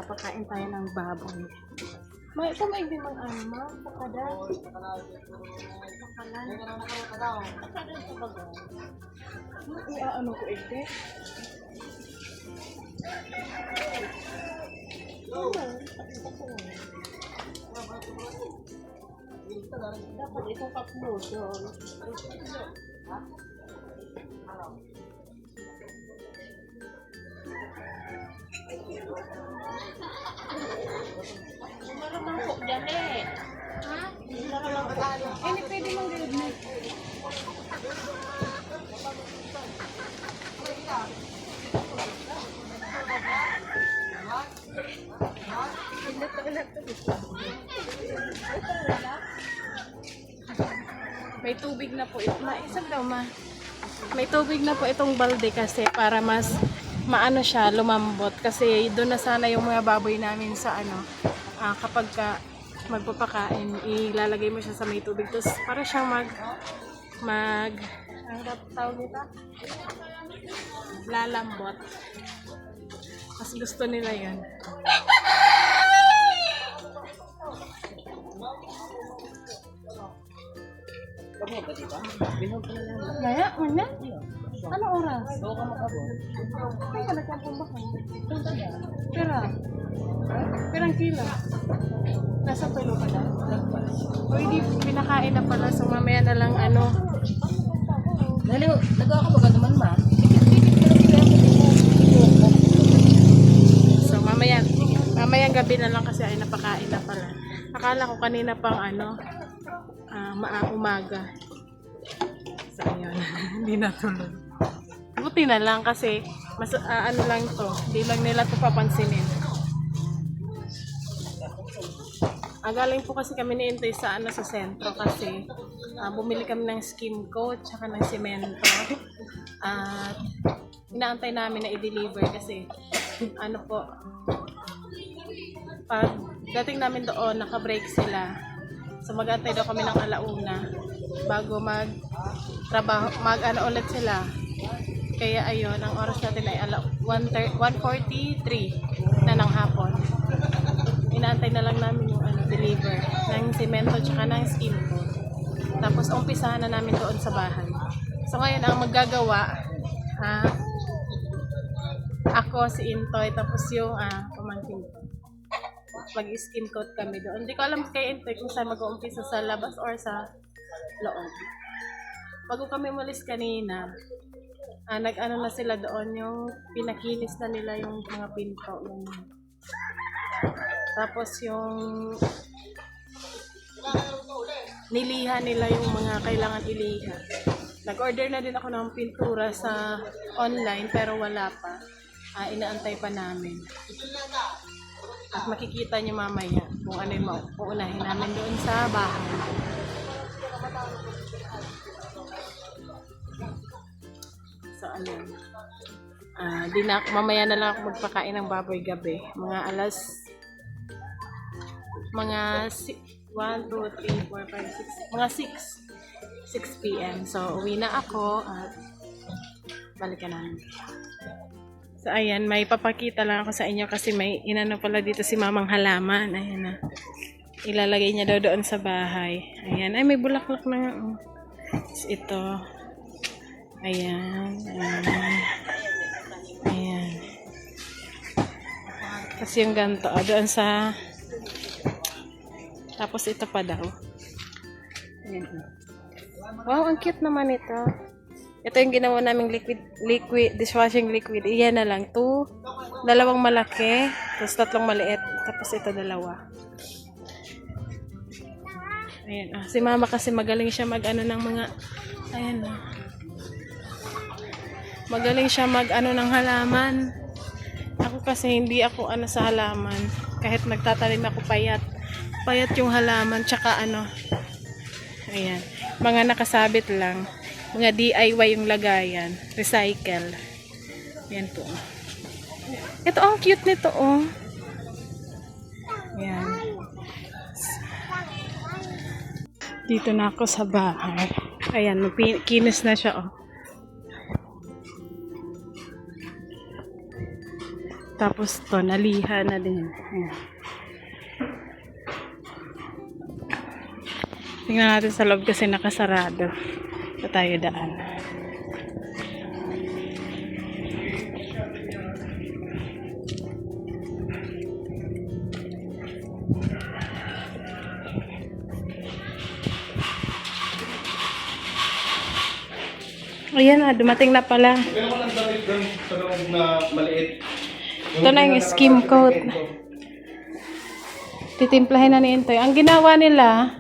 Magpapakain tayo ng baboy. May ito may dimang ano ma? Pakada. Pakalan. Pakada sa bagay. Ano ko ite? Dapat itong upload doon. Marunong po dyan eh. Ha? Marunong po. Hindi pwede mong gawin na. May tubig na po ito. Maisag daw ma. May tubig na po itong balde kasi para mas maano siya, lumambot. Kasi doon na sana yung mga baboy namin sa ano, kapag magpapakain, ilalagay mo siya sa may tubig. Tapos para siyang ang tawag nito? Lalambot. Mas gusto nila yun. Gaya, mana? Ano oras? Ay, kalagyan po ba kayo? Pera. Perang kilo. Nasa tulo pa na? O hindi pinakain na pala. So mamaya na lang ano. Nagawa ka ba naman ma? So mamayang gabi na lang kasi ay napakain na pala. Akala ko kanina pang ano, umaga. So ayun, hindi natuloy. Buti na lang kasi mas ano lang to, hindi lang nila to papansinin. Galing po kasi kami ni Intoy sa sa sentro kasi bumili kami ng skim coat tsaka ng semento. At inaantay namin na i-deliver kasi ano po, pag dating namin doon naka-break sila. So mag-antay daw kami ng alauna bago mag-trabaho, mag-ano ulit sila. Kaya ayun, ang oras natin ay 1:43 na ng hapon. Inaantay na lang namin yung deliver ng semento tsaka ng skim coat. Tapos umpisahan na namin doon sa bahay. So ngayon ang maggagawa, ako, si Intoy, tapos yung pamangkin ko. Mag-skim coat kami doon. Hindi ko alam kay Intoy kung saan mag-uumpisa, sa labas or sa loob. Bago kami umalis kanina, nag-ano na sila doon, yung pinakinis na nila yung mga pinto. Tapos yung niliha nila yung mga kailangan iliha. Nag-order na din ako ng pintura sa online pero wala pa. Inaantay pa namin. At makikita nyo mamaya kung ano yung uunahin namin doon sa bahay. So ayun. Mamaya na lang ako magpakain ng baboy gabi. Mga 1, 2, 3, 4, 5, 6. Mga 6 p.m. So uwi na ako at balikan namin. So ayan, may papakita lang ako sa inyo kasi may inano pala dito si Mamang Halaman. Ayan na. Ilalagay niya daw doon sa bahay. Ayan, ay may bulaklak na nga. Ito. Ayan. Ayan. Tapos yung ganito, doon sa... Tapos ito pa daw. Ayan. Wow, ang cute naman ito. Ito yung ginawa naming liquid, dishwashing liquid. Iyan na lang. 2 malaki, tapos 3 maliit. Tapos ito 2. Ayan. Si Mama kasi magaling siya mag-ano ng mga... Ayan na. Magaling siya mag-ano ng halaman. Ako kasi hindi ako sa halaman. Kahit nagtatanim ako payat. Payat yung halaman. Tsaka ayan. Mga nakasabit lang. Mga DIY yung lagayan. Recycle. Yan po. Ito ang cute nito oh. Yan. Dito na ako sa bahay. Ayan, kinis na siya oh. Tapos to, naliha na din. Ayan. Tingnan natin sa loob kasi nakasarado. Ito tayo daan. Ayan na, dumating na pala. Pero walang damit doon sa loob na maliit. Ito na yung skim coat. Titimplahin na ni Intoy. Ang ginawa nila,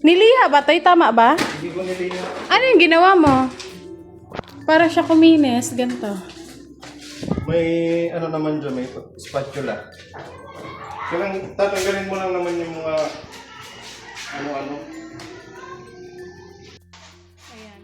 niliha ba ito? Tama ba? Hindi ko niliha. Ano yung ginawa mo? Para siya kuminis, ganito. May ano naman dyan, may spatula. Kailang tatanggalin mo lang naman yung mga ano-ano. Ayan.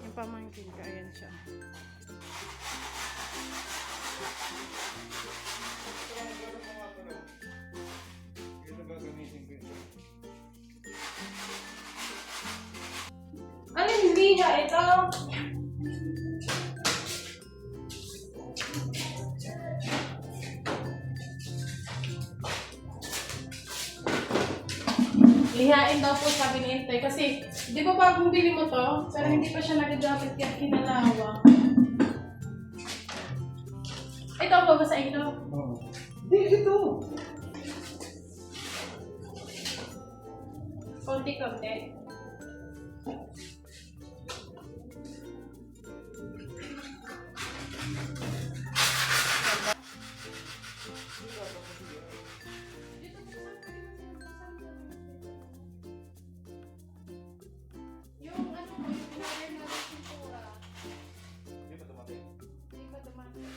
Yung pamangkin ka, ayan siya. Ano hindi ka ito? Lihain daw po sabi ni Intay kasi di ba bagong bili mo to? Pero hindi pa siya nagagamit kaya kinalawa. Ito ba ba sa ilo? Hindi, ito. Konti-konti. Yung ano mo, yung pinakain na pintura. Hindi pa dumating. Hindi pa dumating.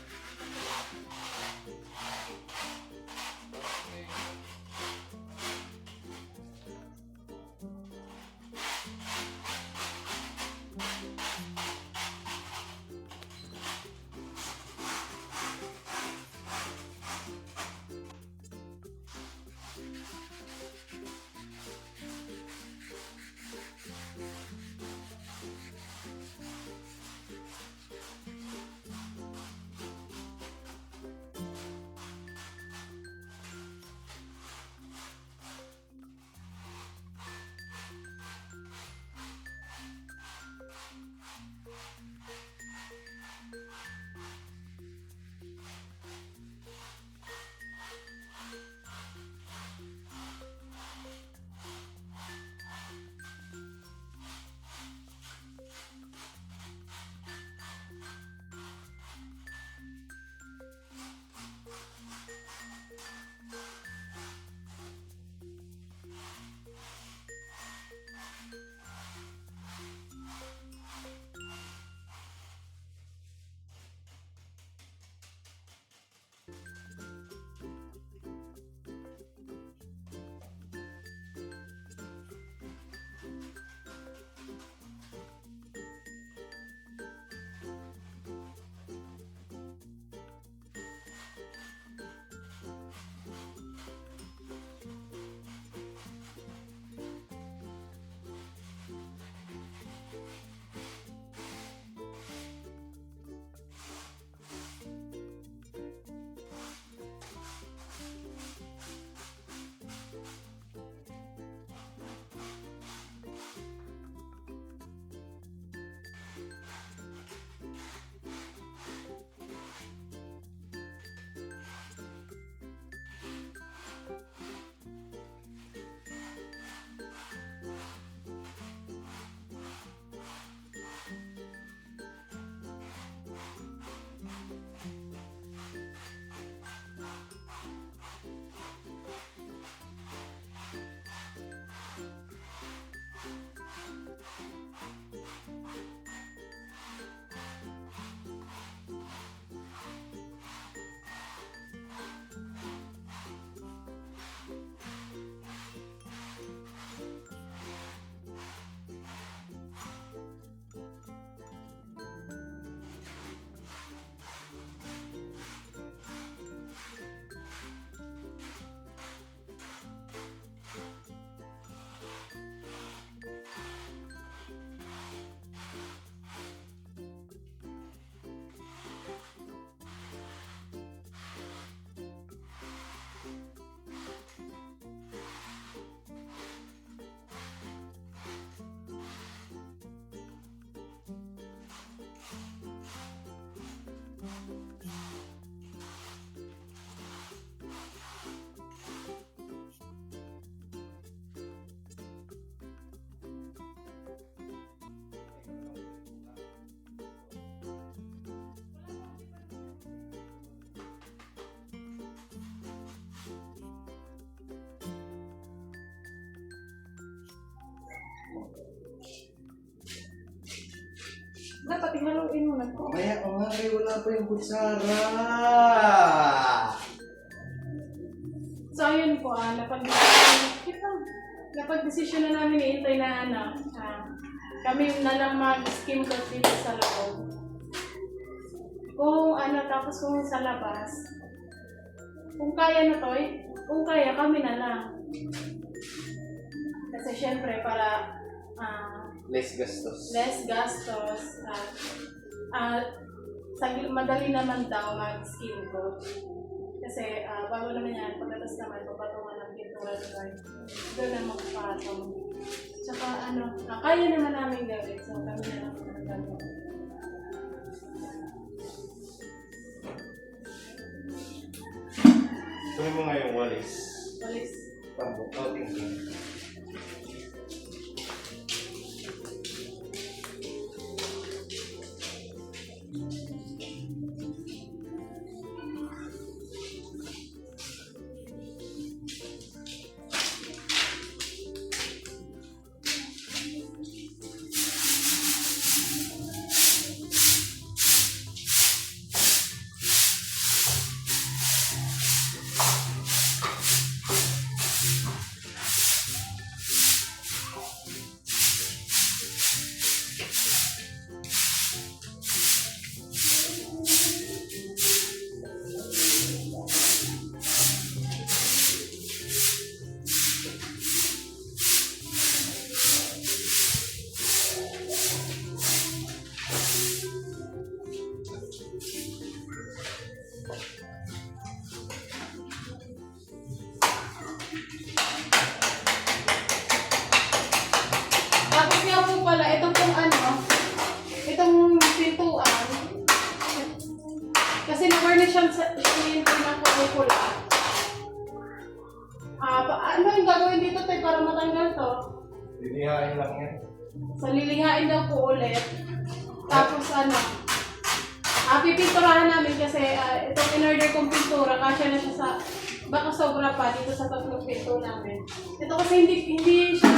Mamaya, kay wala pa yung kutsara. So, ayun po, napag-desisyon na namin iintay na kami na lang mag-skim coat dito sa loob. Tapos kung sa labas, kung kaya na to, kung kaya kami na lang. Kasi syempre, para Less gastos. Madali naman daw mag-skin coat. Kasi bago naman yan, pagkatas naman, papatungan ng pintura doon na magpatong. Tsaka kaya naman namin gawin. So kami na lang gagawin. Tuloy mo nga yung walis. Walis. Pang-coating. Tapos nga po pala, itong pintuan, kasi na-varnish siya sa ng kulay pula. Ano yung gagawin dito tayo para matanggal to? Lilihain lang yan. So, lilihain daw po ulit. Tapos pipinturahan namin kasi itong in-order kong pintura, kasya na siya sa, baka sobra pa dito sa tatlong pinto namin. Ito kasi hindi siya,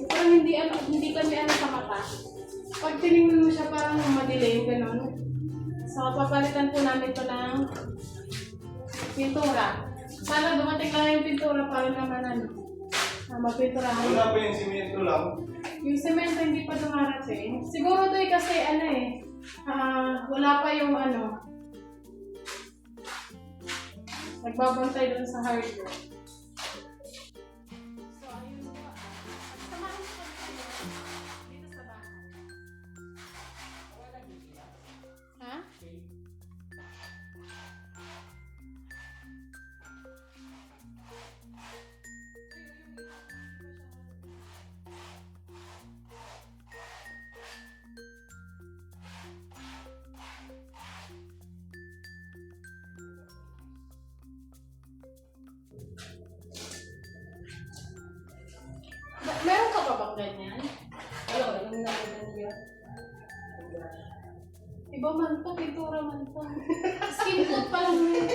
parang hindi kami sa mata. Pag tinignan mo siya parang madilim, gano'n. So, papalitan po namin ito ng pintura. Sana dumating lang yung pintura para naman mapinturahan. Wala pa yung simento lang. Yung semento hindi pa dumarating. Siguro to kasi wala pa yung nagbabantay doon sa hardware. So, ayun po. Samahan ko dito sa bahay. Ha? Meron ka pa bang ganyan? Yung nakita niyo. Iba man to, pintura man to. Skin coat pa lang yun.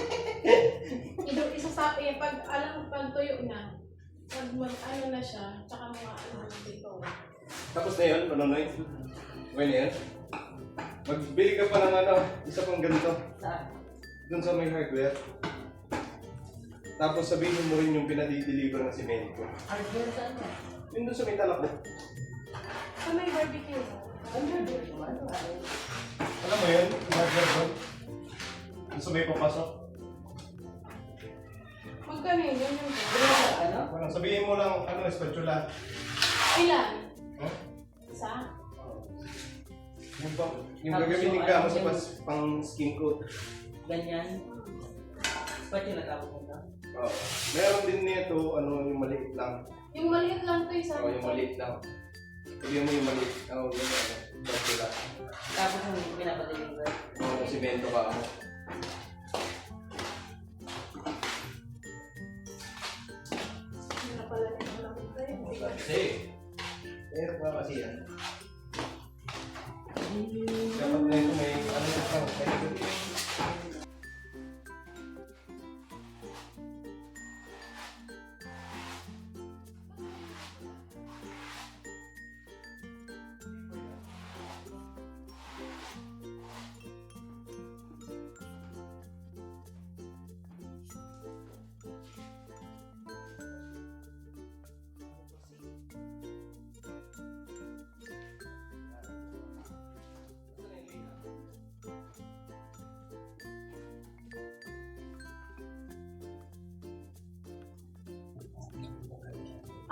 Pag tuyo na, pag na siya, tsaka mga dito. Tapos na yun, ano na yun? Okay na yan? Magbili ka pa ng isa pang ganito. Saan? Doon sa may hardware. Tapos sabihin mo rin yung pinadi-deliver ng simento. Hardware saan ba? Yun doon sa may talak mo. Sa may barbecue. Hardware ko. Alam mo yun? Yung hardware doon. Doon sa may papasok. Magkano yun? Ganyan ba? Parang sabihin mo lang, spatula. Ilan? Huh? Isa? Yung gagamitin ka mo sa pang skin coat. Ganyan. Spatula tapos mo na. Oo. Meron din nito, yung maliit lang. Yung maliit lang to isa. Oo, yung maliit lang. Sabihin mo yung maliit. Oo, yung spatula. Tapos yung pinapatiligay. Oo, simento ka mo. Hindi na pala nito lang ito. Kasi, meron pa kasi yan. Dapat na ito may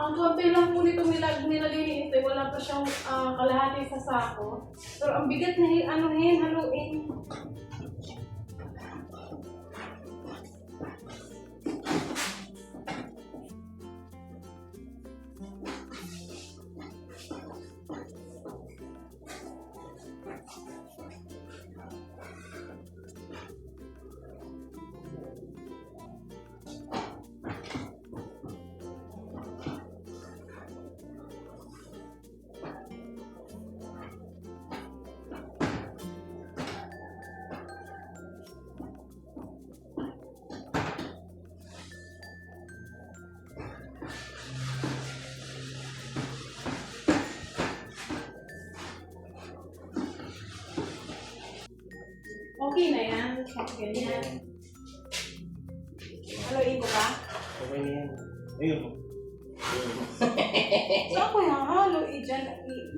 Ang konti lang po nito nilagay ni Ite, wala pa siyang kalahati sa sako. Pero ang bigat na haluin. Okay na yan. Ganyan. Haluin ko ba? Okay na yan. Ayun. Saan ko hahalo?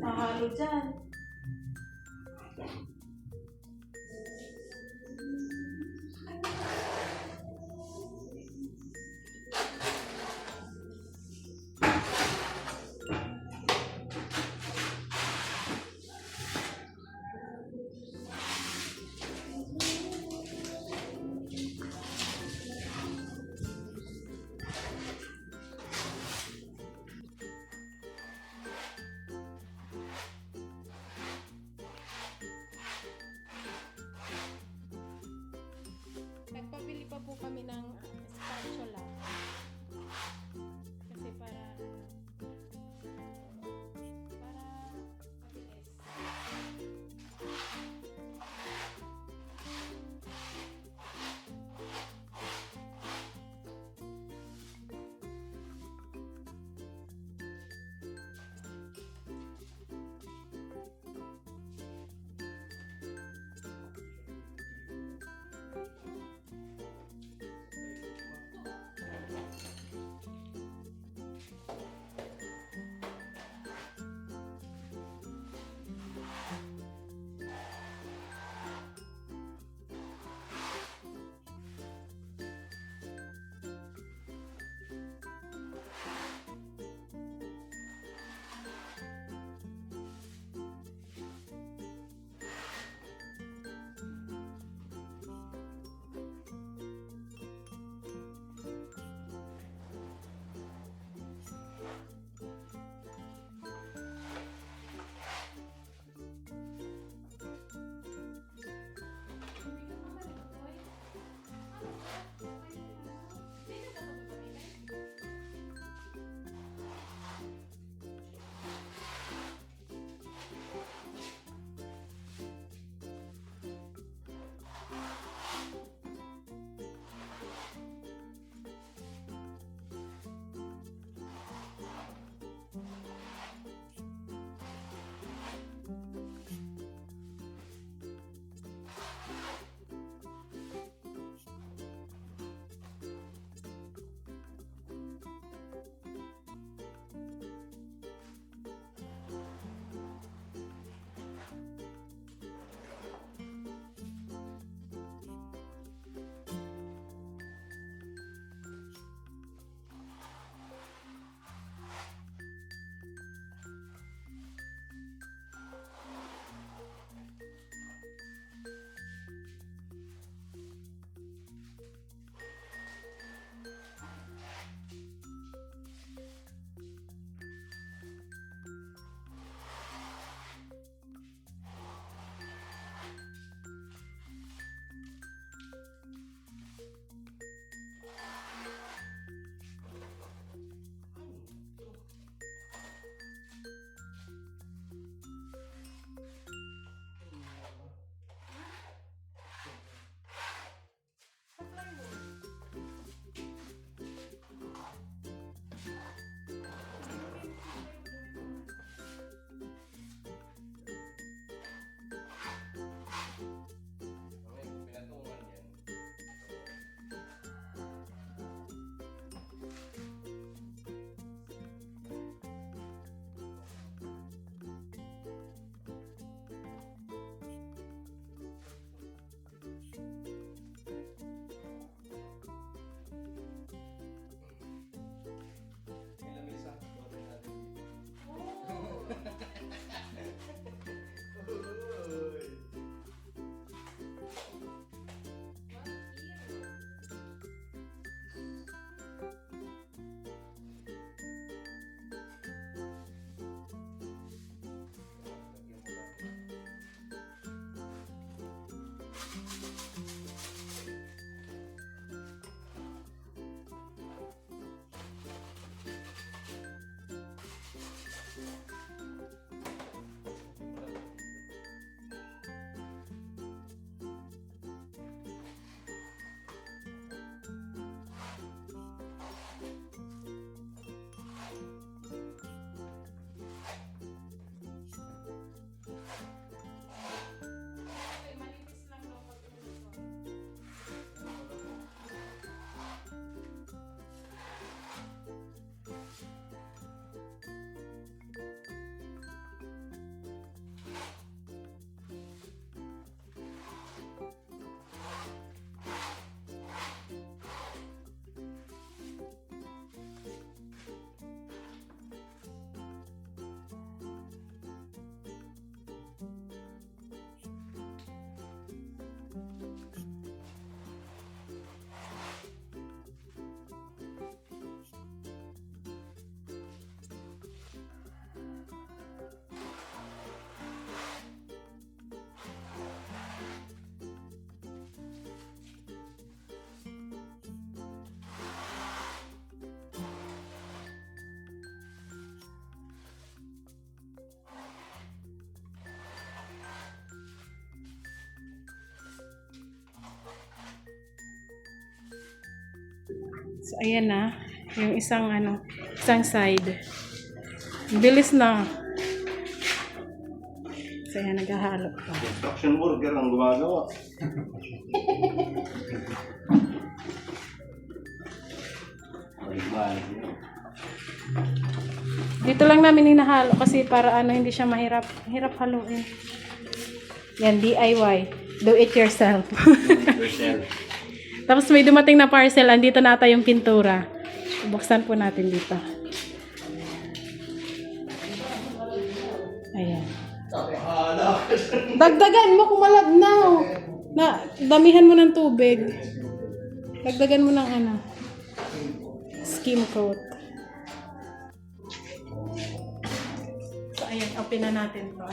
Hahalo dyan. So, ayan na. Yung isang isang side. Bilis na. So, ayan, naghahalo pa. Construction worker ang gumagawa. Dito lang namin hinahalo kasi para hindi siya mahirap haluin. Yan, DIY. Do it yourself. Tapos may dumating na parcel, andito na ata yung pintura. Buksan po natin dito. Ayan. Dagdagan mo kung malabnaw. Damihan mo ng tubig. Dagdagan mo ng skim coat. So, ayan, open na natin to.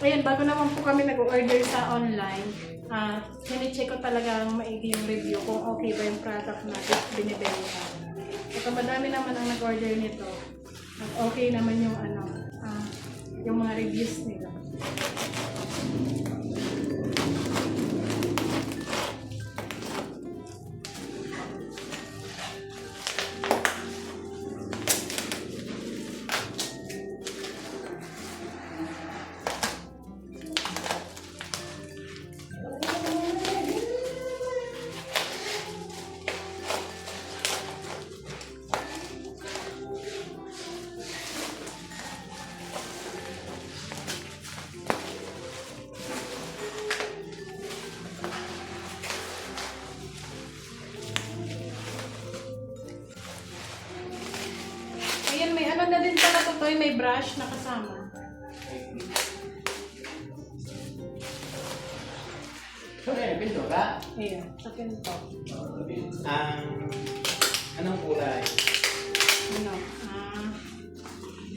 Ayan, bago naman po kami nag-order sa online, sinicheck ko talagang maigi yung review kung okay ba yung product na binibenta. Ito, madami naman ang nag-order nito. Okay naman yung yung mga reviews nila. Ayan, may na din pala to, may brush na kasama. Pintura? Ayan, sa pinto. Anong kulay?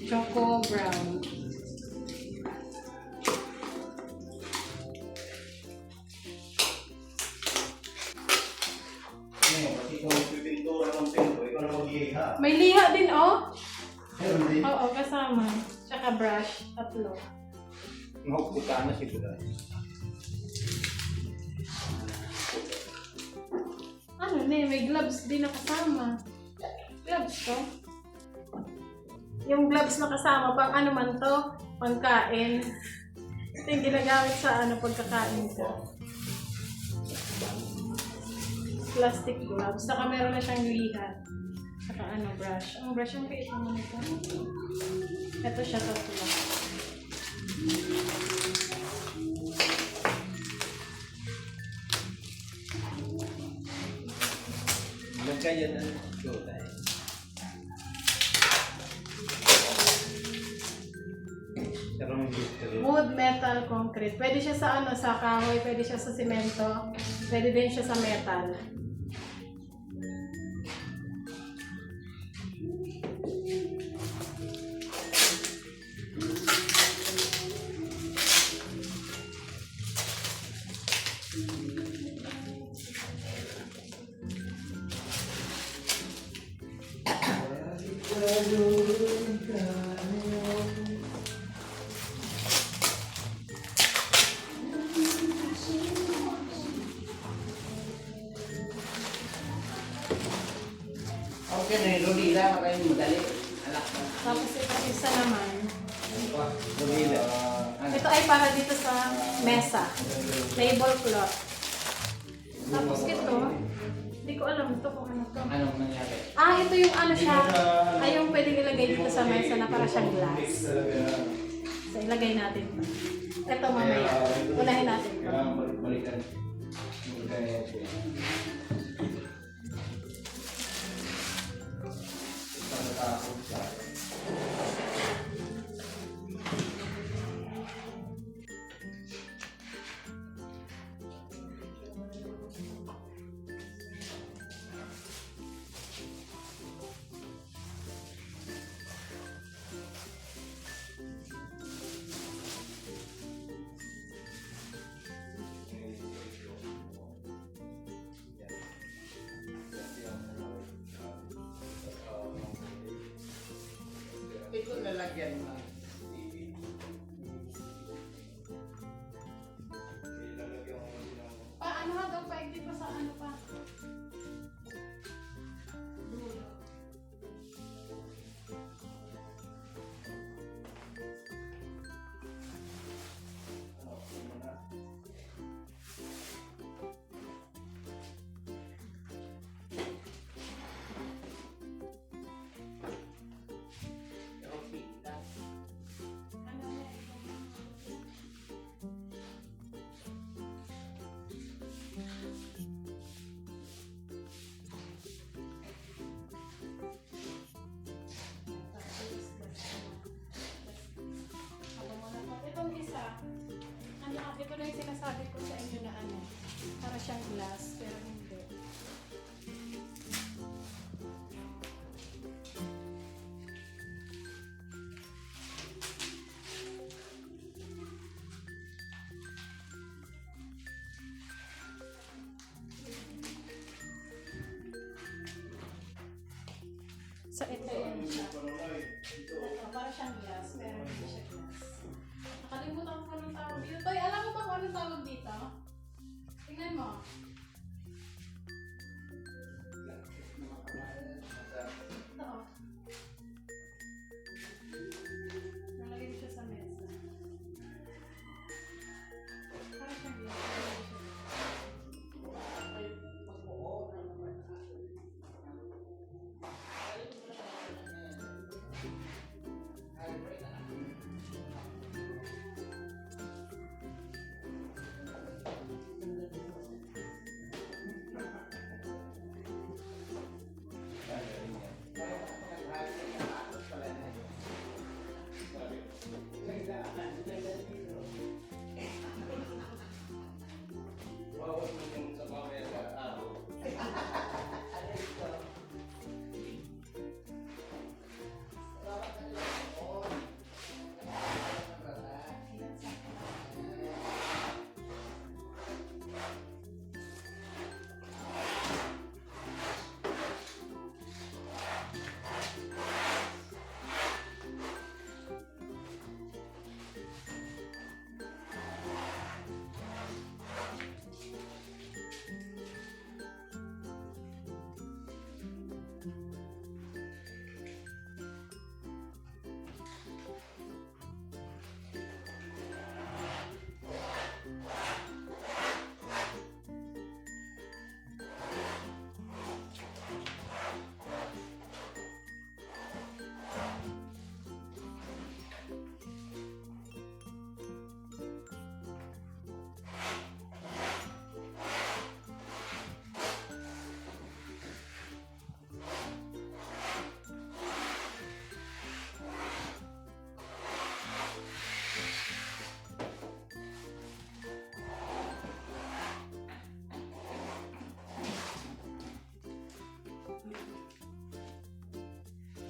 Choco brown. May liha din, Oo, kasama. Tsaka brush, 3. Mahuputa na siguro. May gloves din na kasama. Gloves to? Yung gloves na kasama, pang man to? Pangkain. Ito yung ginagamit sa pagkakain ko. Plastic gloves. Saka meron na siyang liha. Saka brush. Ang brush yung kait naman ito. Ito siya 3. Magkaya na kulay. Wood, metal, concrete. Pwede siya sa sa kahoy, pwede siya sa semento, pwede din siya sa metal. Okay na yung Rodila, makain madali. Alak na. Tapos ito isa naman. Rodila. Ito ay para dito sa mesa. Tablecloth. Tapos ito, hindi ko alam ito kung ano to. Anong nangyari? Ito yung siya. Ay, yung pwedeng ilagay dito sa mesa na para siyang glass. So, ilagay natin ito. Ito mamaya. Unahin natin ito. Balikan. Ito nalagyan mo. sabi ko sa inyo na ano, para siyang glass, pero hindi. So, ito yan siya. Ito, para siyang glass, pero hindi siya glass. Nakalimutan ko anong tawag dito. Toy, alam mo ba kung anong tawag dito? Tingnan mo. Ito, oh. Nalagay ko siya sa mesa. Para siyang glass, pero hindi siya glass.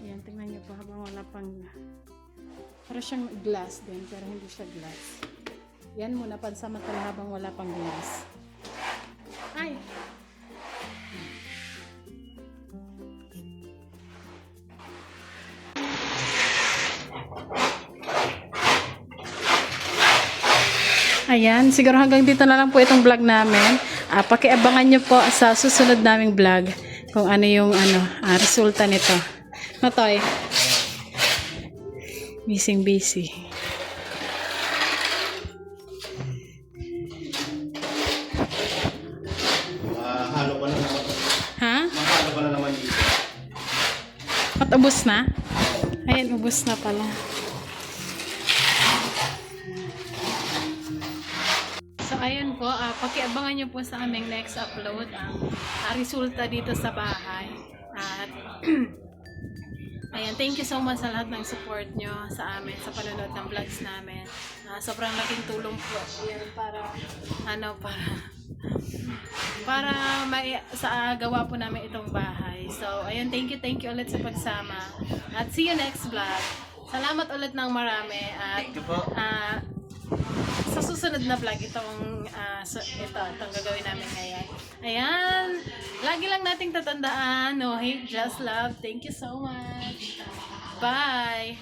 Ayan, tingnan niyo po habang wala pang... Para siyang glass din, pero hindi siya glass. Yan muna pansamantala habang wala pang glass. Ay! Ayan, siguro hanggang dito na lang po itong vlog namin. Pakiabangan nyo po sa susunod naming vlog kung ano yung resulta nito. Matoy. Busy. Halo pa na naman. Ha? Mahalo pa na naman dito. At ubos na? Ayan, ubos na pala. So, ayun po, pakiabangan nyo po sa aming next upload ang resulta dito sa bahay. At, ayan, thank you so much sa lahat ng support nyo sa amin, sa panonood ng vlogs namin. Sobrang laking tulong po yan para sa gawa po namin itong bahay. So, ayun, thank you ulit sa pagsama. At see you next vlog. Salamat ulit ng marami. At, Thank you po. sa susunod na vlog itong gagawin namin ngayon. Ayan, lagi lang nating tatandaan, no hate, just love. Thank you so much. Bye!